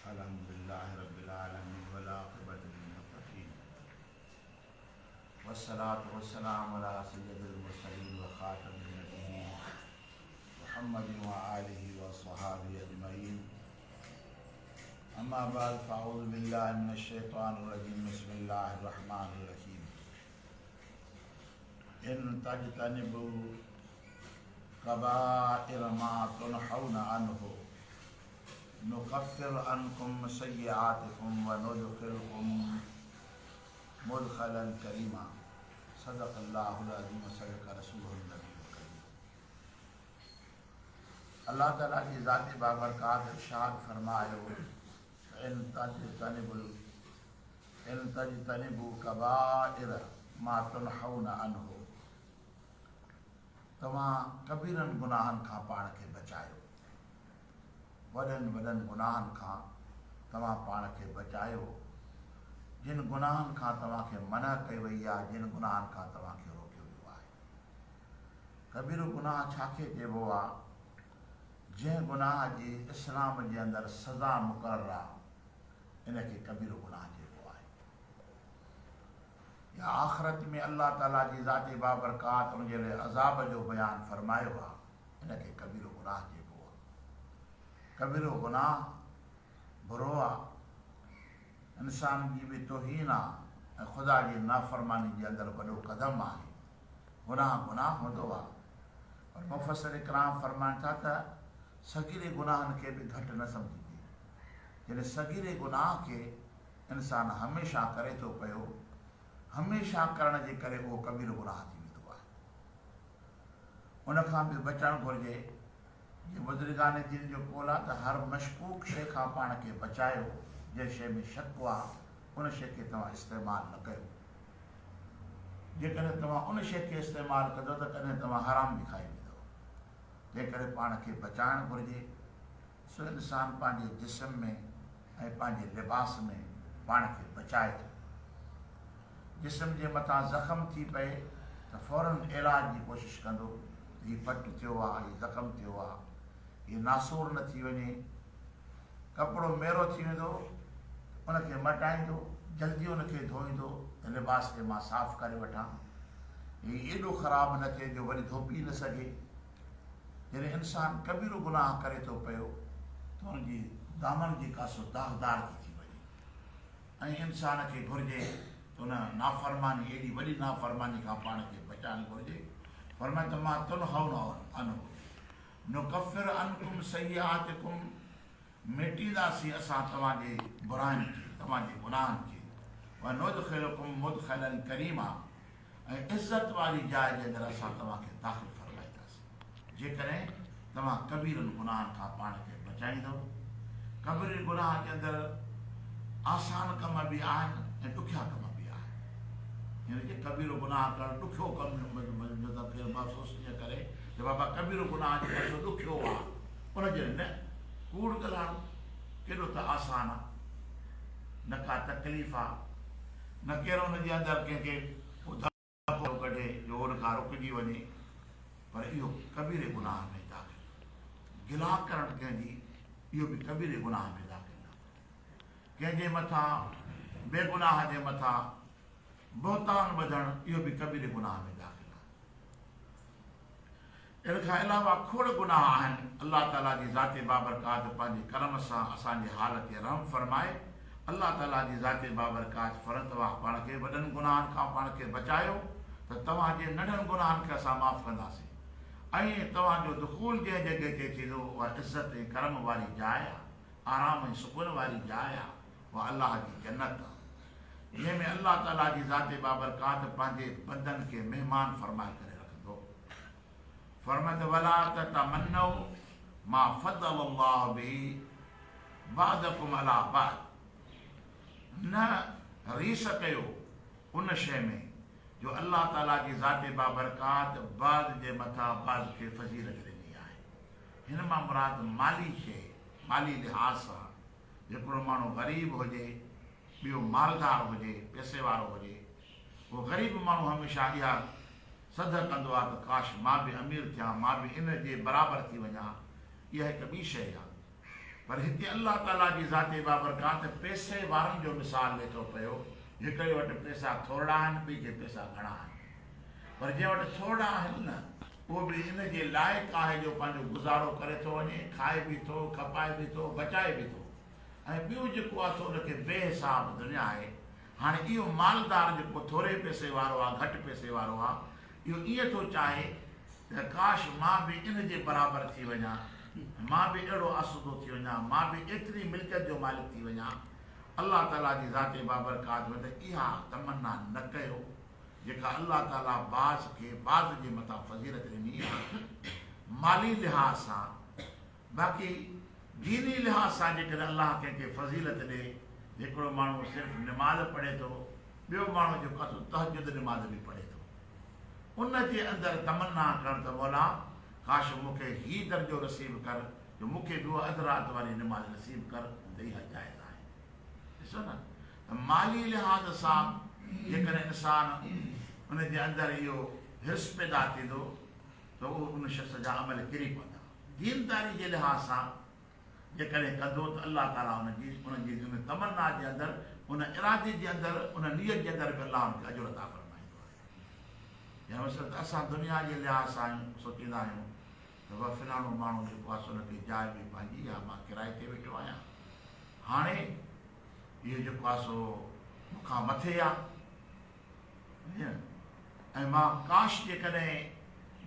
अल्हम्दुलिल्लाहि रब्बिल आलमीन वल आक़िबतु लिल मुत्तक़ीन वस्सलातु वस्सलामु अला सय्यिदिल मुरसलीन व ख़ातमिन नबिय्यीन मुहम्मदिन व आलिहि व अस्हाबिहि अजमईन। अम्मा बाद फ़अऊज़ु बिल्लाहि मिनश शैतानिर रजीम। बिस्मिल्लाहिर रहमानिर रहीम। इन तजतनिबू कबाइर मा तुनहौना अन्हु नुकफ्फिर अन्कुम सय्यआतिकुम व नुदखिलकुम मुदखलन करीमा। सदक़ल्लाहुल अज़ीम व सदक़ रसूलुहुन नबीयुल करीम। अल्लाह ताला की ज़ात बाबरकात इरशाद फरमायो, इन तजतनिबू कबाइर मा तुनहौना अन्हु, तव्हां कबीरनि गुनाहनि खां पाण खे बचायो। वॾनि वॾनि गुनाहनि खां तव्हां पाण खे बचायो, जिन गुनाहनि खां तव्हांखे मना कई वई आहे, जिन गुनाहनि खां तव्हांखे रोकियो वियो आहे। कबीर गुनाह छाखे चइबो आहे? जंहिं गुनाह जी इस्लाम जे अंदरि सज़ा मुक़ररु आहे, इनखे कबीर गुनाह चइबो आहे। या आख़िरत में अल्लाह ताला जी ज़ात बाबरकात उनजे लाइ अज़ाब जो बयानु फरमायो आहे, इनखे कबीर गुनाह चइबो आहे। कबीर गुनाह बुरो आहे, इंसान जी बि तौहीन आहे ऐं ख़ुदा जी नाफ़रमानी जे अंदरि वॾो क़दम आहे। गुनाह गुनाह हूंदो आहे, पर मुफ़स्सिर इकराम फरमाइनि था त सगीरे गुनाहनि खे बि घटि न सम्झिजे। जॾहिं सगीरे गुनाह खे इंसान हमेशह करे थो पियो, हमेशह करण जे करे उहो कबीर गुनाह थी वेंदो आहे। उनखां बि बचणु घुरिजे। जीअं बुज़ुर्गान दीन जो क़ौल आहे त हर मशकूक शइ खां पाण खे बचायो। जंहिं शइ में शक आहे उन शइ खे तव्हां इस्तेमालु न कयो। जेकॾहिं तव्हां उन शइ खे इस्तेमालु कंदो त कॾहिं तव्हां हराम बि खाई वेंदो। तंहिं करे पाण खे बचाइणु घुरिजे। सो इंसान पंहिंजे जिस्म में ऐं पंहिंजे लिबास में पाण खे बचाए थो। जिस्म जे मथां ज़ख़्म थी पए त फ़ौरन इलाज जी कोशिशि कंदो। हीउ पटु थियो आहे, हीउ ज़ख़्म थियो आहे, हीउ नासूर न थी वञे, कपिड़ो मेरो थी वेंदो, उनखे मटाईंदो, जल्दी उनखे धोईंदो त लिबास खे मां साफ़ु करे वठां। हीउ एॾो ख़राबु न थिए जो वरी धोपी न सघे। जॾहिं इंसानु कबीरो गुनाह करे थो पियो त हुनजी दामन जी कासो दाग़दार थी वञे ऐं इंसान खे घुरिजे त उन नाफ़रमानी, एॾी वॾी नाफ़रमानी खां पाण खे बचाइणु घुरिजे। फरमाए त मां तुनहौना अन्हु नुकफ्फिर अन्कुम सय्यआतिकुम, मिटींदासीं असां तव्हांजे बुराइनि खे, तव्हांजे गुनाहनि खे। व नुदखिलकुम मुदखलन करीमा, ऐं इज़त वारी जाइ जे अंदरि असां तव्हांखे दाख़िल फरमाईंदासीं, जेकॾहिं तव्हां कबीरनि गुनाहनि खां पाण खे बचाईंदव। कबीर गुनाह जे अंदरि आसान कम बि आहिनि ऐं ॾुखिया कम बि आहिनि। यानी कि कबीरो गुनाह करणु ॾुखियो कमु महसूसु ईअं करे त बाबा कबीरो गुनाह जेको ॾुखियो आहे, उनजे न कूड़ ॻाल्हाइणु केॾो त आसान आहे, न का तकलीफ़ आहे, न कहिड़ो हुनजे अंदरि कंहिंखे कढे जो उनखां रुकिजी वञे। पर इहो कबीरे गुनाह में दाख़िल। गिला करणु कंहिंजी, इहो बि कबीरे गुनाह में दाख़िल आहे। कंहिंजे मथां, बेगुनाह जे मथां बहतान ॿधणु, इहो बि कबीरे गुनाह में दाख़िल आहे। इन खां अलावा खोड़ गुनाह आहिनि। अल्लाह ताला जी ज़ात बाबरकात पंहिंजे करम सां असांजे हाल ते रहम फरमाए। अल्लाह ताला जी ज़ात बाबरकात फ़र्ज़ु आहे पाण खे वॾनि गुनाहनि खां पाण खे बचायो त तव्हांजे नंढनि गुनाहनि खे असां माफ़ु कंदासीं। ऐं तव्हांजो दुख़ूल जंहिं जॻह ते थींदो उहा इज़त ऐं करम वारी जाइ आहे, आराम ऐं सुकून वारी जाइ आहे, उहा अलाह जी जन्नत आहे, जंहिंमें अल्लाह ताला जी ज़ात बाबरकात पंहिंजे बंदनि खे महिमान फरमाए करे रखंदो। फरमाए वला ततमन्नौ मा फ़द्दलल्लाहु बिही बादकुम अला बाद, न रीस कयो उन शइ में जो अल्लाह ताला जी ज़ात बाबरकात बाद जे मथां बाद खे फज़ीलत ॾिनी आहे। हिन मां मुराद माली शइ, माली लिहाज़ सां। हिकिड़ो माण्हू ग़रीब हुजे, ॿियो मालदार हुजे, पैसे वारो हुजे, उहो ग़रीब माण्हू हमेशह इहा सद कंदो आहे त काश मां बि अमीर थियां, मां बि इन जे बराबरि थी वञा। इहा हिकु ॿी शइ आहे। पर हिते अल्लाह ताला जी ज़ाते बाबरकात पैसे वारनि जो मिसाल ॾिए थो पियो। हिकिड़े वटि पैसा थोरा आहिनि, ॿिए खे पैसा घणा आहिनि, पर जंहिं वटि थोरा आहिनि न उहो बि इन जे लाइक़ु आहे जो पंहिंजो गुज़ारो करे थो वञे, खाए बि थो, खपाए बि थो, बचाए बि थो। ऐं ॿियो जेको आहे सो उनखे बेहिसाब दुनिया आहे। हाणे इहो मालदार जेको थोरे पैसे वारो आहे, घटि पैसे वारो आहे, इहो ईअं थो चाहे त काश मां बि इन जे बराबरि थी वञा, मां बि अहिड़ो आसूदो थी वञा, मां बि एतिरी मिल्कियत जो मालिक थी वञा। अल्लाह ताला जी ज़ाते बाबरकात में त इहा तमन्ना न कयो जेका अल्लाह ताला बाज़ खे बाज़ जे मथां फज़ीलत ॾिनी आहे माली लिहाज़ सां। बाक़ी दीनी लिहाज़ सां जेकॾहिं अल्लाह कंहिंखे फज़ीलत ॾे, हिकिड़ो माण्हू सिर्फ़ु निमाज़ पढ़े थो, ॿियो माण्हू जेको आहे तहज्जुद निमाज़ बि पढ़े थो, उन जे अंदरि तमन्ना करणु त मौला काश मूंखे हीउ दर्जो नसीब कर जो मूंखे बि उहा अधु राति वारी निमाज़ नसीब कर, त इहा जाइज़ आहे। ॾिसो न त माली लिहाज़ सां जेकॾहिं इंसानु उन जे अंदरि इहो हिर्स पैदा थींदो त उहो उन शख़्स जा अमल किरी पवंदा। दीनदारी जे लिहाज़ सां जेकॾहिं कंदो त अल्लाह ताला उनजी उन तमन्ना जे अंदरि, उन इरादे जे अंदरि, उन नियत जे अंदरि बि अल्लाह उनखे अजुर अता फरमाईंदो आहे। या मसइलो असां दुनिया जे लिहाज़ सां सोचींदा आहियूं त भई फलाणो माण्हू जेको आहे उनखे जाइ बि पंहिंजी आहे, मां किराए ते वेठो आहियां, हाणे इहो जेको आहे सो मूंखां मथे आहे, ऐं मां काश जेकॾहिं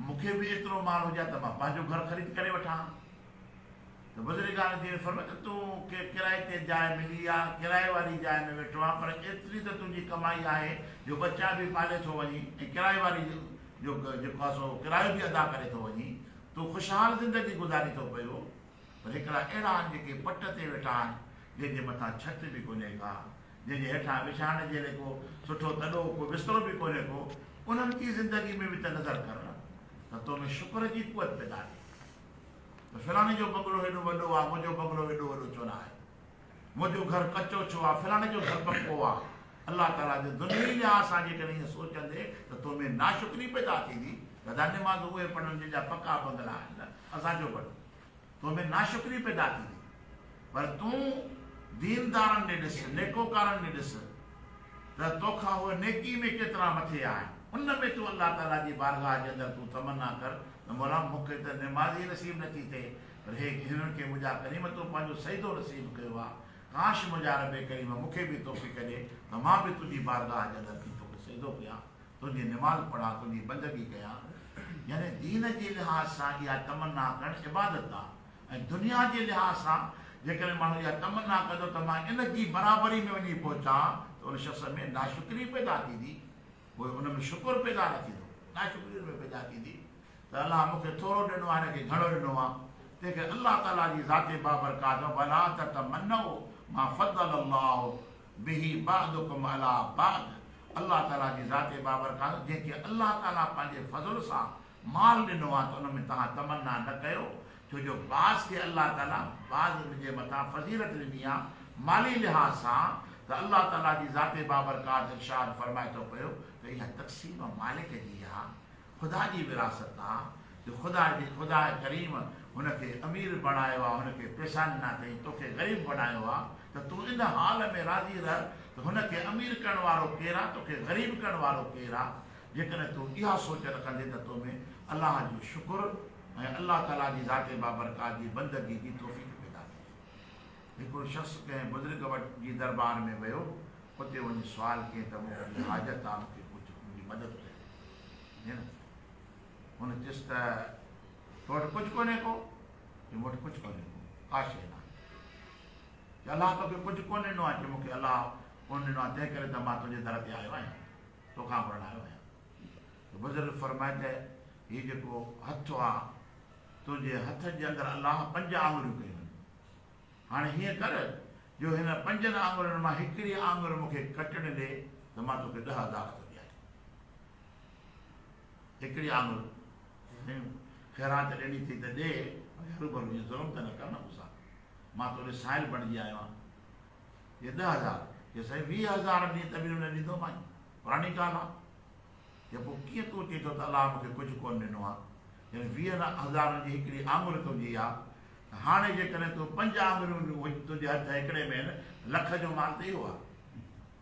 मूंखे बि एतिरो माल हुजे त मां पंहिंजो घर ख़रीद करे वठां। त बुज़ुर्गान दीन फरमाए त तूं किराए ते जाइ मिली आहे, किराए वारी जाइ में वेठो आहे, पर एतिरी त तुंहिंजी कमाई आहे जो बच्चा बि पाले थो वञी ऐं किराए वारी जो जेको आहे सो किरायो बि अदा करे थो वञी, तूं ख़ुशहाल ज़िंदगी गुज़ारी थो पियो। पर हिकिड़ा अहिड़ा आहिनि जेके पट ते वेठा आहिनि, जंहिंजे मथां छित बि कोन्हे का, जंहिंजे हेठां विछाइण जे लाइ को सुठो तॾो को बिस्तरो बि कोन्हे को, उन्हनि जी ज़िंदगी में बि त नज़र कर त तो में शुक्र जी कुवत पैदा थिए। त फलाणे जो बंगलो हेॾो वॾो आहे, मुंहिंजो बंगलो हेॾो वॾो छो न आहे, मुंहिंजो घर कचो छो आहे, फलाणे जो घर पको आहे। अल्लाह ताला जे दुनिया लिहाज़ सां जेकॾहिं ईअं सोचंदे त तो में नाशुक्री पैदा थींदी। गदा निमाज़ उहे पढ़नि जंहिंजा पका बंगला आहिनि, असांजो पढ़, तो में नाशुक्री पैदा थींदी। पर तूं दीनदारनि ॾे ॾिस, नेकोकारनि ॾे ॾिस त तोखां उहे नेकी में केतिरा मथे आहिनि, उन में तूं अल्लाह ताला जी बारगाह जे अंदरि तूं तमन्ना कर त मौला मूंखे त निमाज़ी नसीब नथी थिए, पर हे हिननि खे मुंहिंजा करीमतूं पंहिंजो सईदो नसीब कयो आहे, काश मुंहिंजा रब करीम मूंखे बि तौफ़ीक़ ॾे त मां बि तुंहिंजी बारगाह जे अंदरि तोखे सईदो कयां, तुंहिंजी निमाज़ पढ़ां, तुंहिंजी बंदगी कयां। यानी दीन जे लिहाज़ सां इहा तमन्ना करणु इबादत आहे। ऐं दुनिया जे लिहाज़ सां जेकॾहिं माण्हू इहा तमन्ना कंदो त मां इन जी बराबरी में वञी पहुचां त उन शख़्स में नाशुक्री पैदा थींदी, उहे उन में शुकुर पैदा न थींदो, नाशुक्री में पैदा थींदी त अलाह मूंखे थोरो ॾिनो आहे, हिनखे घणो ॾिनो आहे। तंहिंखे अल्लाह ताला जी ज़ाते बाबरकात वला ततमन्नौ मा फद्दल अल्लाहु बिही बादुकुम अला बाद। अल्लाह ताला जी ज़ाते बाबरकात जंहिंखे अल्लाह ताला पंहिंजे फज़ल सां माल ॾिनो आहे त उन में तव्हां तमन्ना न कयो, छो जो बाज़ खे अल्लाह ताला बाज़ जे मथां फज़ीलत ॾिनी आहे माली लिहाज़ सां। त अल्लाह ताला जी ज़ाते बाबरकात इरशाद फरमाए थो पियो त इहा तक़सीम मालिक जी आहे, ख़ुदा जी विरासत आहे, जो ख़ुदा करीम हुनखे अमीर बणायो आहे, हुनखे पैसा ॾिना अथई, तोखे ग़रीब बणायो आहे, त तूं इन हाल में राज़ी रह त हुनखे अमीर करण वारो केरु आहे, तोखे ग़रीब करण वारो केरु आहे। जेकॾहिं तूं इहा सोच रखंदे त तो में अलाह जो शुकुर ऐं अल्लाह ताला जी ज़ाते बाबरकात जी बंदगी जी तौफ़ीक़ पैदा थिए। हिकिड़ो शख़्स कंहिं बुज़ुर्ग वटि जी दरबार में वियो, उते वञी सुवाल कयईं त मूंखे हाजत आहे, मूंखे कुझु मुंहिंजी मदद कयो। हुन चयुसि त तो वटि कुझु कोन्हे को, मूं वटि कुझु कोन्हे को, का शइ न आहे। अलाह तोखे कुझु कोन ॾिनो आहे, की मूंखे अलाह कोन ॾिनो आहे, तंहिं करे त मां तुंहिंजे दर ते आयो आहियां, तोखां पढ़ण आयो आहियां। त बुज़ुर्ग फरमाए त हीउ जेको हथु आहे, तुंहिंजे हथ जे अंदरि अलाह 5 आङुरियूं कयूं आहिनि। हाणे हीअं कर जो हिन 5 आङुरियुनि मां हिकिड़ी आङुर मूंखे कटणु ॾे त मां तोखे 10,000 थो ॾियां। हिकिड़ी आङुर ख़ैरात ॾिनी थी त ॾे, हरूभरू ईअं ज़ुल्म त न कर न मूंसां, मां तोखे साहिल बणिजी आयो आहियां। इहे 10,000 इहे साईं 20,000 ॾींहं त बि न ॾींदोमांइ, पुराणी ॻाल्हि आहे। या पोइ कीअं तूं चई थो त अलाह मूंखे कुझु कोन ॾिनो आहे, यानी 20,000 जी हिकिड़ी आङुर तुंहिंजी आहे, त हाणे जेकॾहिं तूं 5 आङुरियूं तुंहिंजे हथ हिकिड़े में आहिनि, लख जो माल त इहो आहे,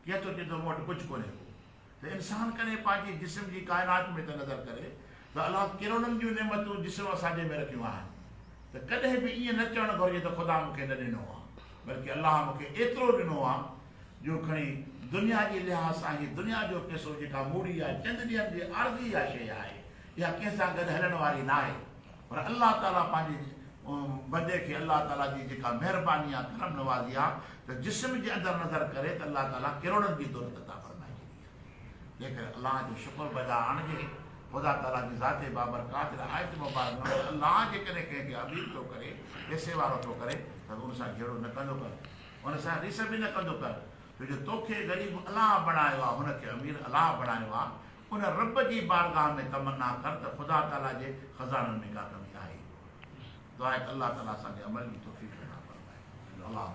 कीअं थो चए तो मूं वटि कुझु कोन्हे। त इंसानु कॾहिं पंहिंजी जिस्म जी काइनात में त नज़र करे त अलाह करोड़नि जूं नेमतूं जिस्म असांजे में रखियूं आहिनि, त कॾहिं बि ईअं न चवणु घुरिजे त ख़ुदा मूंखे न ॾिनो आहे, बल्कि अलाह मूंखे एतिरो ॾिनो आहे जो खणी दुनिया जे लिहाज़ सां ही दुनिया जो पैसो जेका मूड़ी आहे, चंद ॾींहंनि जी आर्ज़ी इहा शइ आहे, इहा कंहिंसां गॾु हलण वारी न आहे। पर अलाह ताला पंहिंजे बंदे खे अलाह ताला जी जेका महिरबानी आहे, करम नवाज़ी आहे, त जिस्म जे अंदरि नज़र करे त अलाह ताला करोड़नि जी दौलत अता फरमाए छॾी आहे। जेकर अलाह जो शुक्र बजा आणिजे, ख़ुदा ताला जी ज़ाते बाबरकात आयत मुबारक अलाह जेकॾहिं कंहिंखे अमीर थो करे, पैसे वारो थो करे, त उन सां जहिड़ो न कंदो कर, उन सां रिस बि न कंदो कर, छो जो तोखे ग़रीब अलाह बणायो आहे, हुनखे अमीर अलाह बणायो आहे। उन रब जी बारगाह में तमन्ना कर त ख़ुदा ताला जे ख़ज़ाननि में का कमी आहे। दुआ आहे त अलाह ताला असांखे अमल जी तौफ़ीक़ अता फरमाए। अलाह